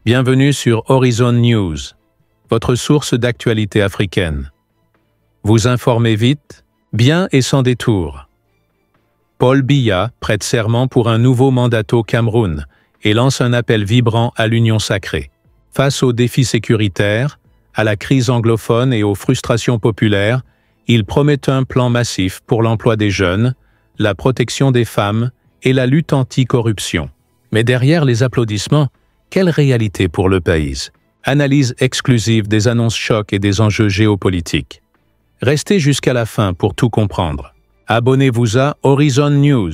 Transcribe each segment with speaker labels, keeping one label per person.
Speaker 1: Bienvenue sur Horizon News, votre source d'actualité africaine. Vous informez vite, bien et sans détour. Paul Biya prête serment pour un nouveau mandat au Cameroun et lance un appel vibrant à l'union sacrée. Face aux défis sécuritaires, à la crise anglophone et aux frustrations populaires, il promet un plan massif pour l'emploi des jeunes, la protection des femmes et la lutte anti-corruption. Mais derrière les applaudissements, quelle réalité pour le pays? Analyse exclusive des annonces chocs et des enjeux géopolitiques. Restez jusqu'à la fin pour tout comprendre. Abonnez-vous à Horizon News,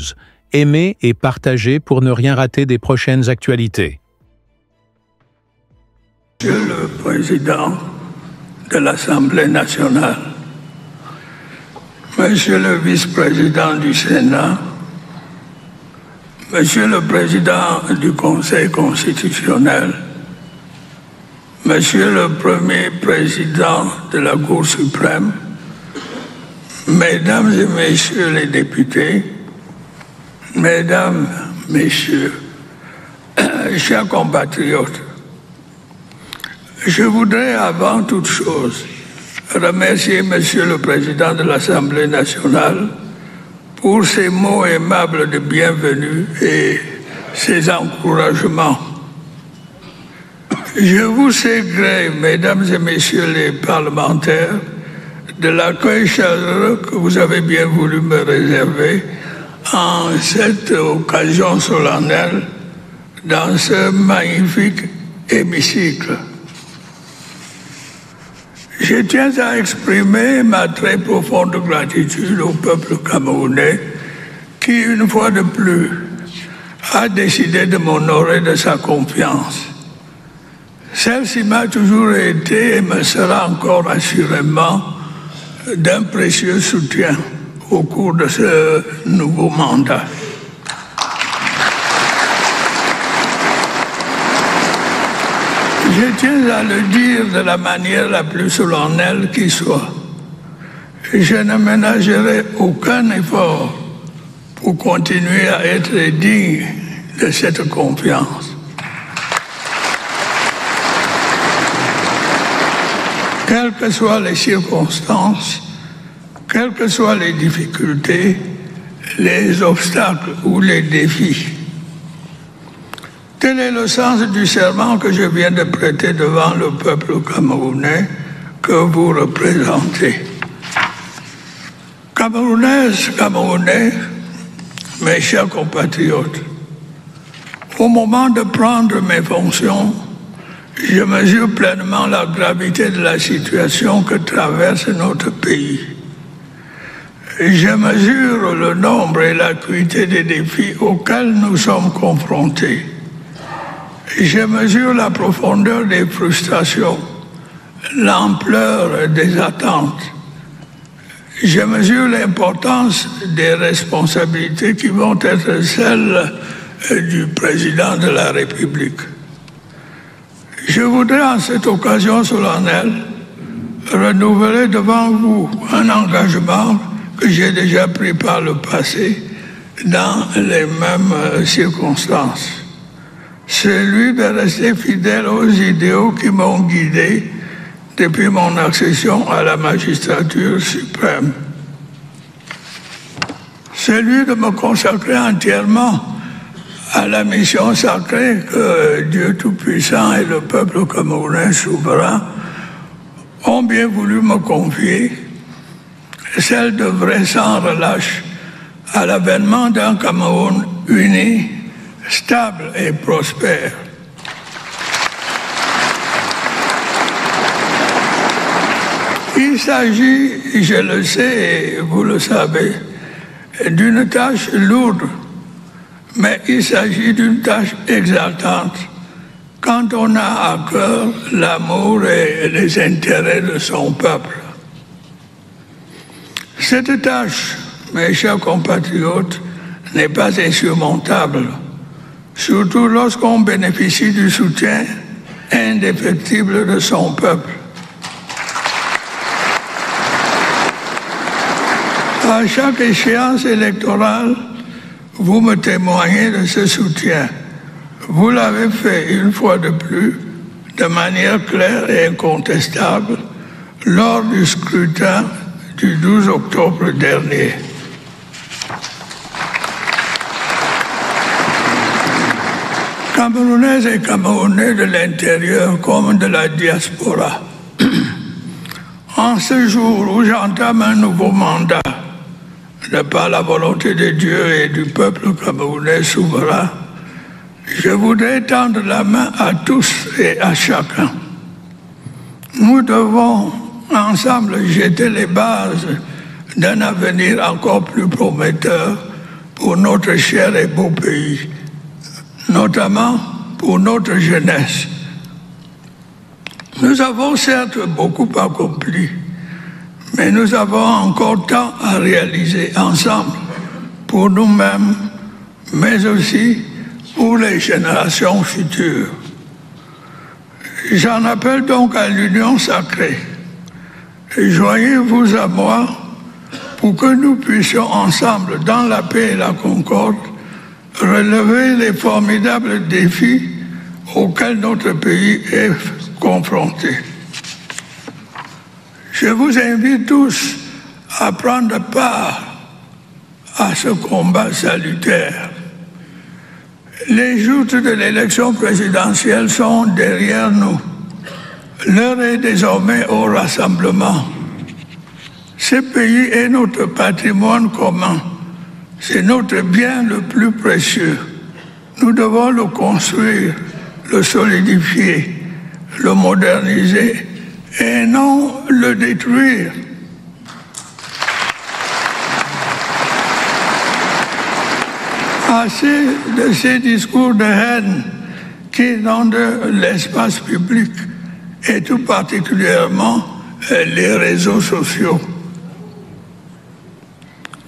Speaker 1: aimez et partagez pour ne rien rater des prochaines actualités.
Speaker 2: Monsieur le Président de l'Assemblée nationale, Monsieur le Vice-président du Sénat, Monsieur le Président du Conseil constitutionnel, Monsieur le Premier Président de la Cour suprême, Mesdames et Messieurs les députés, Mesdames, Messieurs, chers compatriotes, je voudrais avant toute chose remercier Monsieur le Président de l'Assemblée nationale pour ses mots aimables de bienvenue et ses encouragements. Je vous sais gré, Mesdames et Messieurs les parlementaires, de l'accueil chaleureux que vous avez bien voulu me réserver en cette occasion solennelle dans ce magnifique hémicycle. Je tiens à exprimer ma très profonde gratitude au peuple camerounais qui, une fois de plus, a décidé de m'honorer de sa confiance. Celle-ci m'a toujours été et me sera encore assurément d'un précieux soutien au cours de ce nouveau mandat. Je tiens à le dire de la manière la plus solennelle qui soit. Je ne ménagerai aucun effort pour continuer à être digne de cette confiance. Quelles que soient les circonstances, quelles que soient les difficultés, les obstacles ou les défis, tel est le sens du serment que je viens de prêter devant le peuple camerounais que vous représentez. Camerounaises, Camerounais, mes chers compatriotes, au moment de prendre mes fonctions, je mesure pleinement la gravité de la situation que traverse notre pays. Je mesure le nombre et l'acuité des défis auxquels nous sommes confrontés. Je mesure la profondeur des frustrations, l'ampleur des attentes. Je mesure l'importance des responsabilités qui vont être celles du président de la République. Je voudrais en cette occasion solennelle renouveler devant vous un engagement que j'ai déjà pris par le passé dans les mêmes circonstances. Celui de rester fidèle aux idéaux qui m'ont guidé depuis mon accession à la magistrature suprême. Celui de me consacrer entièrement à la mission sacrée que Dieu Tout-Puissant et le peuple camerounais souverain ont bien voulu me confier, celle d'œuvrer sans relâche à l'avènement d'un Cameroun uni, stable et prospère. Il s'agit, je le sais et vous le savez, d'une tâche lourde, mais il s'agit d'une tâche exaltante quand on a à cœur l'amour et les intérêts de son peuple. Cette tâche, mes chers compatriotes, n'est pas insurmontable, surtout lorsqu'on bénéficie du soutien indéfectible de son peuple. À chaque échéance électorale, vous me témoignez de ce soutien. Vous l'avez fait une fois de plus, de manière claire et incontestable, lors du scrutin du 12 octobre dernier. Camerounaises et Camerounais de l'intérieur comme de la diaspora, en ce jour où j'entame un nouveau mandat, de par la volonté de Dieu et du peuple camerounais souverain, je voudrais tendre la main à tous et à chacun. Nous devons ensemble jeter les bases d'un avenir encore plus prometteur pour notre cher et beau pays, notamment pour notre jeunesse. Nous avons certes beaucoup accompli, mais nous avons encore tant à réaliser ensemble pour nous-mêmes, mais aussi pour les générations futures. J'en appelle donc à l'union sacrée. Joignez-vous à moi pour que nous puissions ensemble, dans la paix et la concorde, relever les formidables défis auxquels notre pays est confronté. Je vous invite tous à prendre part à ce combat salutaire. Les joutes de l'élection présidentielle sont derrière nous. L'heure est désormais au rassemblement. Ce pays est notre patrimoine commun. C'est notre bien le plus précieux. Nous devons le construire, le solidifier, le moderniser et non le détruire. Assez de ces discours de haine qui inondent l'espace public et tout particulièrement les réseaux sociaux.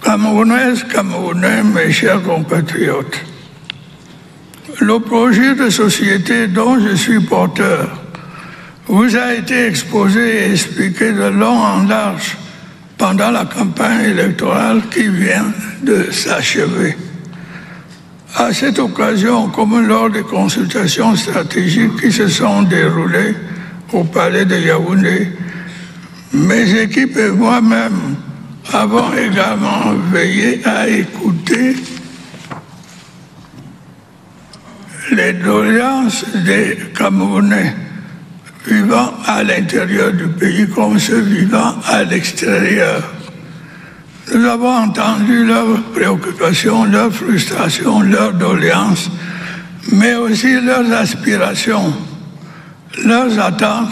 Speaker 2: Camerounaises, Camerounais, mes chers compatriotes, le projet de société dont je suis porteur vous a été exposé et expliqué de long en large pendant la campagne électorale qui vient de s'achever. À cette occasion, comme lors des consultations stratégiques qui se sont déroulées au palais de Yaoundé, mes équipes et moi-même avons également veillé à écouter les doléances des Camerounais vivant à l'intérieur du pays comme ceux vivant à l'extérieur. Nous avons entendu leurs préoccupations, leurs frustrations, leurs doléances, mais aussi leurs aspirations, leurs attentes,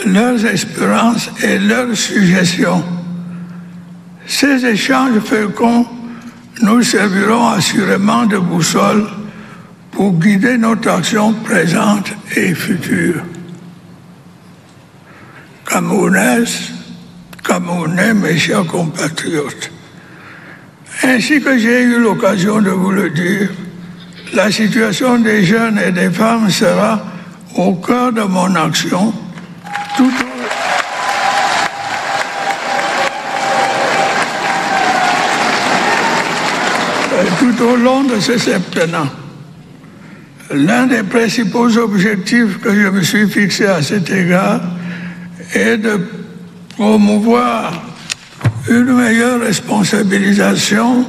Speaker 2: leurs espérances et leurs suggestions. Ces échanges féconds nous serviront assurément de boussole pour guider notre action présente et future. Camerounaises, Camerounais, mes chers compatriotes, ainsi que j'ai eu l'occasion de vous le dire, la situation des jeunes et des femmes sera au cœur de mon action tout au long de ce septennat. L'un des principaux objectifs que je me suis fixé à cet égard est de promouvoir une meilleure responsabilisation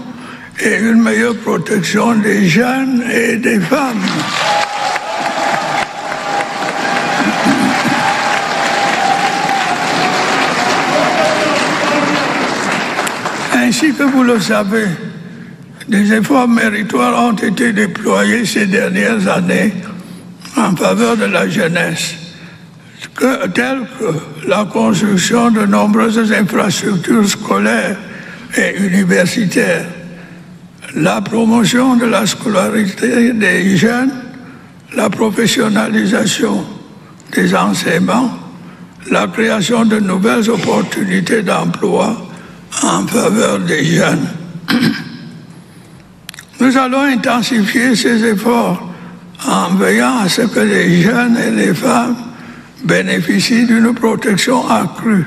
Speaker 2: et une meilleure protection des jeunes et des femmes. Ainsi que vous le savez, des efforts méritoires ont été déployés ces dernières années en faveur de la jeunesse, telles que la construction de nombreuses infrastructures scolaires et universitaires, la promotion de la scolarité des jeunes, la professionnalisation des enseignements, la création de nouvelles opportunités d'emploi en faveur des jeunes. Nous allons intensifier ces efforts en veillant à ce que les jeunes et les femmes bénéficient d'une protection accrue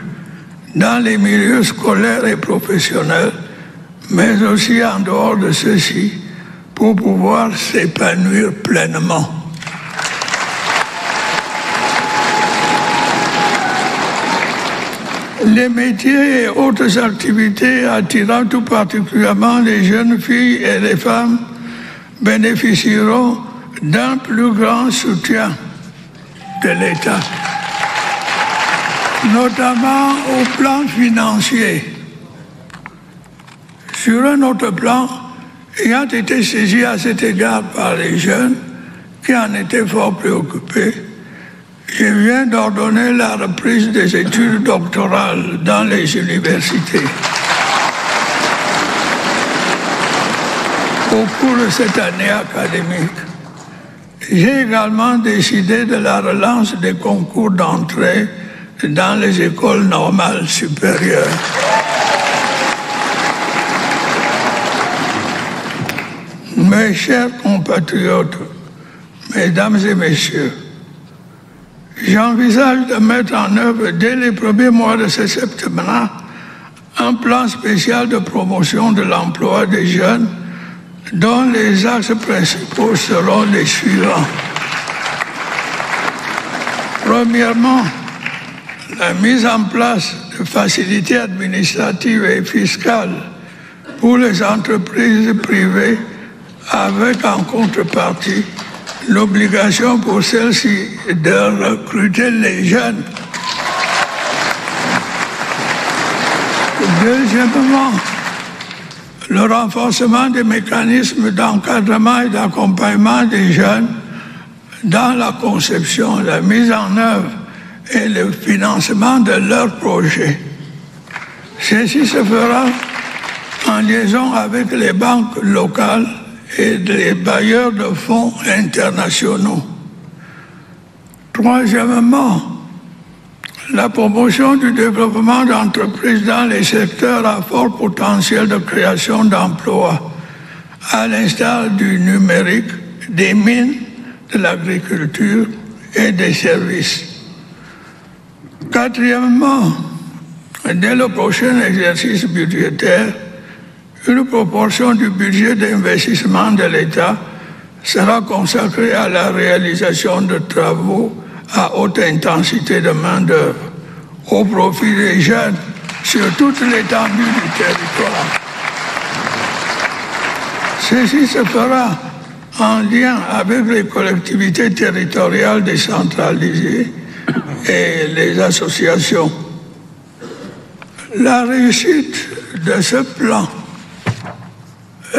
Speaker 2: dans les milieux scolaires et professionnels, mais aussi en dehors de ceux-ci, pour pouvoir s'épanouir pleinement. Les métiers et autres activités attirant tout particulièrement les jeunes filles et les femmes bénéficieront d'un plus grand soutien de l'État, notamment au plan financier. Sur un autre plan, ayant été saisi à cet égard par les jeunes qui en étaient fort préoccupés, je viens d'ordonner la reprise des études doctorales dans les universités. Au cours de cette année académique, j'ai également décidé de la relance des concours d'entrée dans les écoles normales supérieures. Mes chers compatriotes, mesdames et messieurs, j'envisage de mettre en œuvre dès les premiers mois de ce septennat un plan spécial de promotion de l'emploi des jeunes dont les axes principaux seront les suivants. Premièrement, la mise en place de facilités administratives et fiscales pour les entreprises privées avec en contrepartie l'obligation pour celles-ci de recruter les jeunes. Deuxièmement, le renforcement des mécanismes d'encadrement et d'accompagnement des jeunes dans la conception, la mise en œuvre et le financement de leurs projets. Ceci se fera en liaison avec les banques locales et les bailleurs de fonds internationaux. Troisièmement, la promotion du développement d'entreprises dans les secteurs à fort potentiel de création d'emplois, à l'instar du numérique, des mines, de l'agriculture et des services. Quatrièmement, dès le prochain exercice budgétaire, une proportion du budget d'investissement de l'État sera consacrée à la réalisation de travaux à haute intensité de main-d'œuvre, au profit des jeunes sur toute l'étendue du territoire. Ceci se fera en lien avec les collectivités territoriales décentralisées et les associations. La réussite de ce plan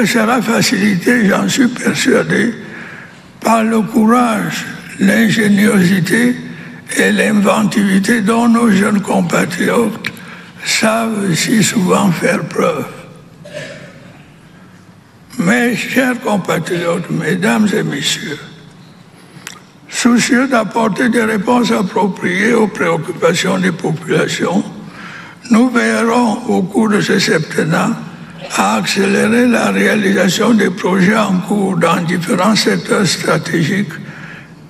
Speaker 2: sera facilitée, j'en suis persuadé, par le courage, l'ingéniosité et l'inventivité dont nos jeunes compatriotes savent si souvent faire preuve. Mes chers compatriotes, mesdames et messieurs, soucieux d'apporter des réponses appropriées aux préoccupations des populations, nous veillerons au cours de ce septennat à accélérer la réalisation des projets en cours dans différents secteurs stratégiques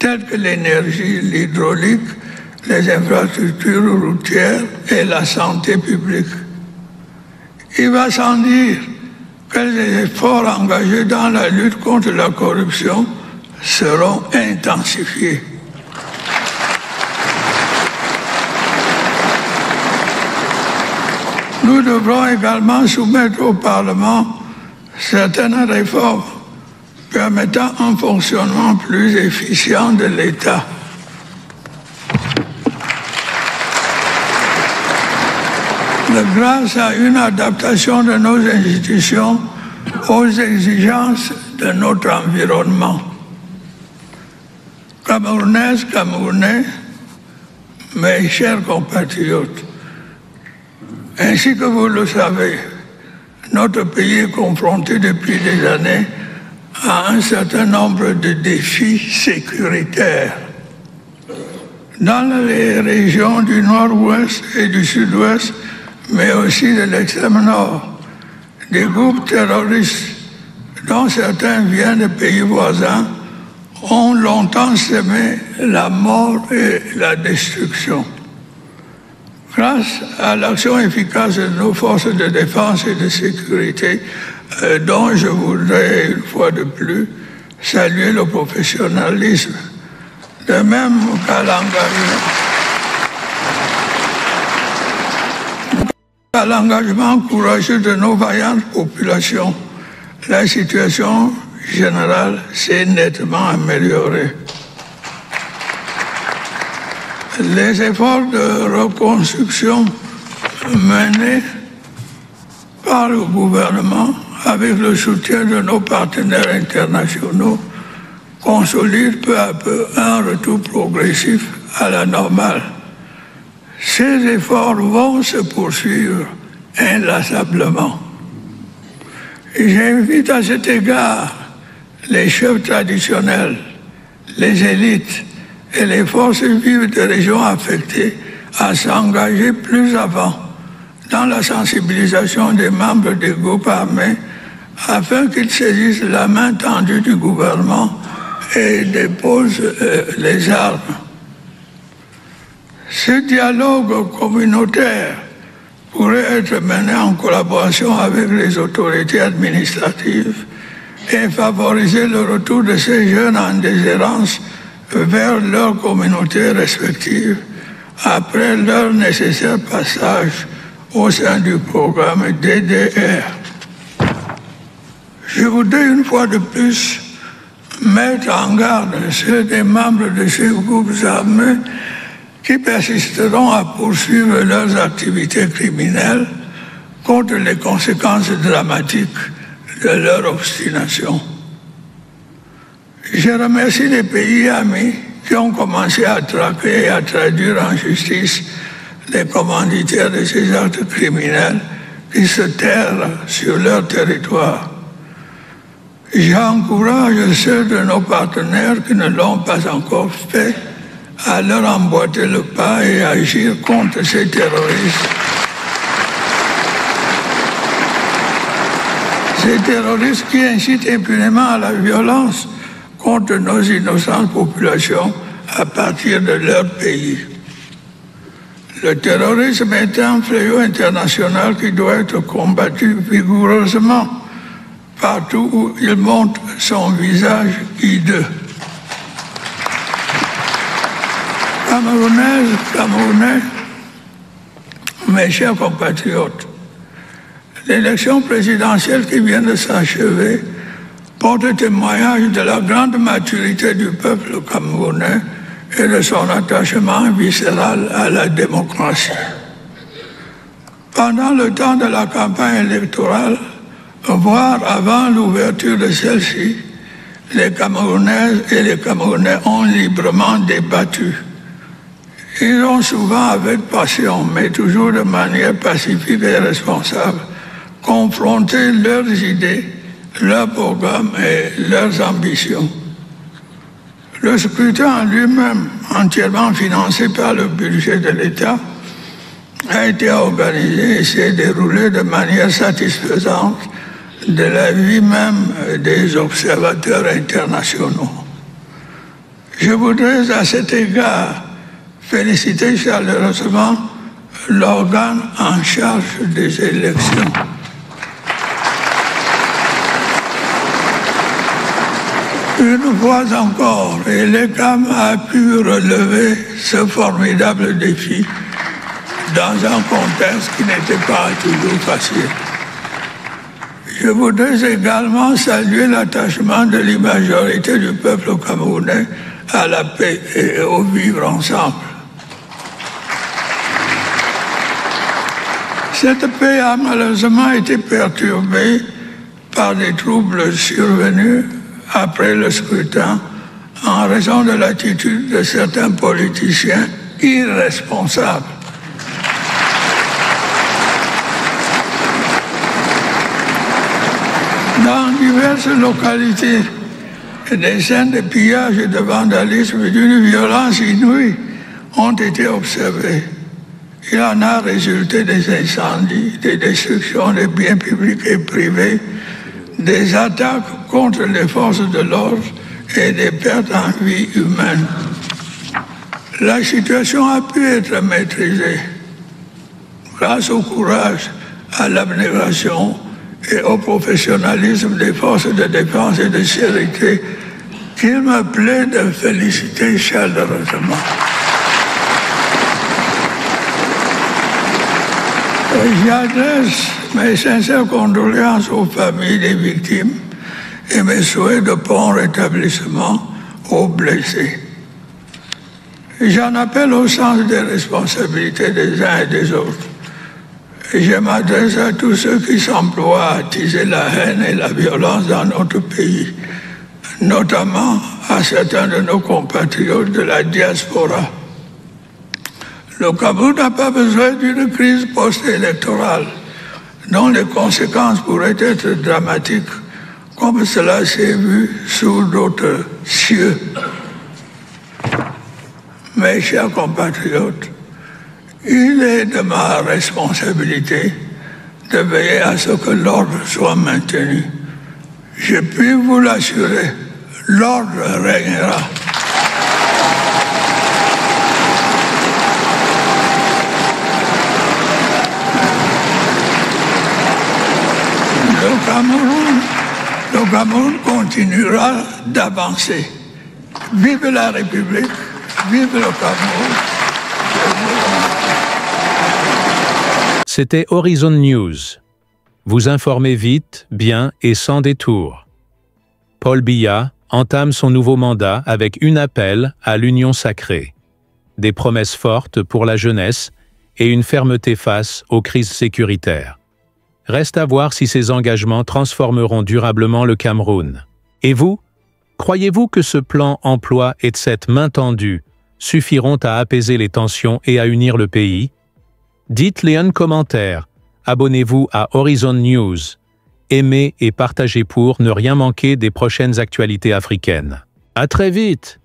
Speaker 2: tels que l'énergie, l'hydraulique, les infrastructures routières et la santé publique. Il va sans dire que les efforts engagés dans la lutte contre la corruption seront intensifiés. Nous devrons également soumettre au Parlement certaines réformes permettant un fonctionnement plus efficient de l'État. Grâce à une adaptation de nos institutions aux exigences de notre environnement. Camerounaises, Camerounais, mes chers compatriotes, ainsi que vous le savez, notre pays est confronté depuis des années à un certain nombre de défis sécuritaires. Dans les régions du nord-ouest et du sud-ouest, mais aussi de l'extrême nord, des groupes terroristes, dont certains viennent de pays voisins, ont longtemps semé la mort et la destruction. Grâce à l'action efficace de nos forces de défense et de sécurité, dont je voudrais une fois de plus saluer le professionnalisme, de même qu'à l'engagement courageux de nos vaillantes populations. La situation générale s'est nettement améliorée. Les efforts de reconstruction menés par le gouvernement avec le soutien de nos partenaires internationaux consolident peu à peu un retour progressif à la normale. Ces efforts vont se poursuivre inlassablement. J'invite à cet égard les chefs traditionnels, les élites et les forces vives des régions affectées à s'engager plus avant dans la sensibilisation des membres des groupes armés afin qu'ils saisissent la main tendue du gouvernement et déposent les armes. Ce dialogue communautaire pourrait être mené en collaboration avec les autorités administratives et favoriser le retour de ces jeunes en déshérence vers leurs communautés respectives après leur nécessaire passage au sein du programme DDR. Je voudrais une fois de plus mettre en garde ceux des membres de ces groupes armés qui persisteront à poursuivre leurs activités criminelles contre les conséquences dramatiques de leur obstination. Je remercie les pays amis qui ont commencé à traquer et à traduire en justice les commanditaires de ces actes criminels qui se terrent sur leur territoire. J'encourage ceux de nos partenaires qui ne l'ont pas encore fait à leur emboîter le pas et agir contre ces terroristes. Ces terroristes qui incitent impunément à la violence contre nos innocentes populations à partir de leur pays. Le terrorisme est un fléau international qui doit être combattu vigoureusement partout où il montre son visage hideux. Camerounaises, Camerounais, mes chers compatriotes, l'élection présidentielle qui vient de s'achever porte témoignage de la grande maturité du peuple camerounais et de son attachement viscéral à la démocratie. Pendant le temps de la campagne électorale, voire avant l'ouverture de celle-ci, les Camerounaises et les Camerounais ont librement débattu. Ils ont souvent avec passion, mais toujours de manière pacifique et responsable, confronté leurs idées, leurs programmes et leurs ambitions. Le scrutin en lui-même, entièrement financé par le budget de l'État, a été organisé et s'est déroulé de manière satisfaisante de l'avis même des observateurs internationaux. Je voudrais à cet égard féliciter chaleureusement l'organe en charge des élections. Une fois encore, l'ECAM a pu relever ce formidable défi dans un contexte qui n'était pas toujours facile. Je voudrais également saluer l'attachement de la majorité du peuple camerounais à la paix et au vivre ensemble. Cette paix a malheureusement été perturbée par des troubles survenus après le scrutin en raison de l'attitude de certains politiciens irresponsables. Dans diverses localités, des scènes de pillage et de vandalisme d'une violence inouïe ont été observées. Il en a résulté des incendies, des destructions des biens publics et privés, des attaques contre les forces de l'ordre et des pertes en vie humaine. La situation a pu être maîtrisée grâce au courage, à l'abnégation et au professionnalisme des forces de défense et de sécurité qu'il me plaît de féliciter chaleureusement. J'adresse mes sincères condoléances aux familles des victimes et mes souhaits de prompt rétablissement aux blessés. J'en appelle au sens des responsabilités des uns et des autres. Et je m'adresse à tous ceux qui s'emploient à attiser la haine et la violence dans notre pays, notamment à certains de nos compatriotes de la diaspora. Le Cameroun n'a pas besoin d'une crise post-électorale dont les conséquences pourraient être dramatiques, comme cela s'est vu sous d'autres cieux. Mes chers compatriotes, il est de ma responsabilité de veiller à ce que l'ordre soit maintenu. Je puis vous l'assurer, l'ordre régnera. Le Cameroun continuera d'avancer. Vive la République, vive le Cameroun.
Speaker 1: C'était Horizon News. Vous informez vite, bien et sans détour. Paul Biya entame son nouveau mandat avec un appel à l'union sacrée, des promesses fortes pour la jeunesse et une fermeté face aux crises sécuritaires. Reste à voir si ces engagements transformeront durablement le Cameroun. Et vous, croyez-vous que ce plan emploi et cette main tendue suffiront à apaiser les tensions et à unir le pays? Dites-les en commentaire, abonnez-vous à Horizon News, aimez et partagez pour ne rien manquer des prochaines actualités africaines. À très vite!